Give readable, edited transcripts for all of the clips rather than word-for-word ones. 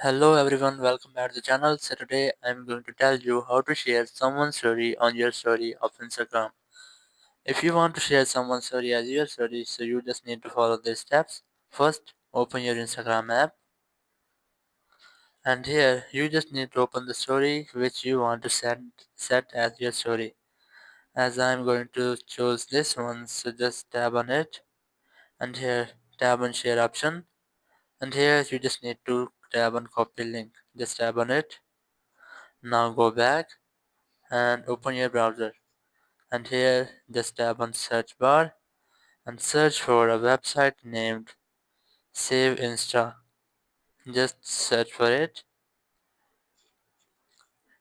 Hello everyone, welcome back to the channel. So today I'm going to tell you how to share someone's story on your story of Instagram. If you want to share someone's story as your story, so you just need to follow these steps. First, open your Instagram app, and here you just need to open the story which you want to set as your story. As I'm going to choose this one, so just tap on it, and here tap on share option, and here you just need to tap on copy link. Just tap on it. Now go back and open your browser, and here just tap on search bar and search for a website named Save Insta. Just search for it,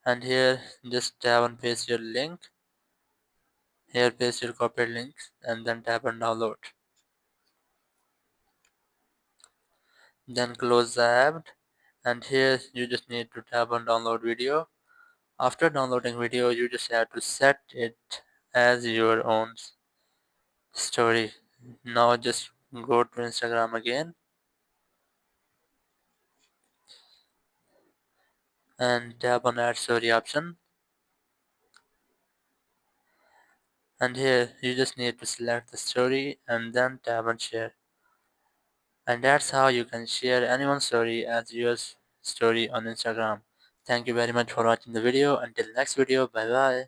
and here just tap on paste your link. Here paste your copied links and then tap on download. Then close the app, and here you just need to tap on download video. After downloading video, you just have to set it as your own story. Now just go to Instagram again and tap on add story option, and here you just need to select the story and then tap on share, and that's how you can share anyone's story as your story on Instagram. Thank you very much for watching the video. Until next video, bye bye.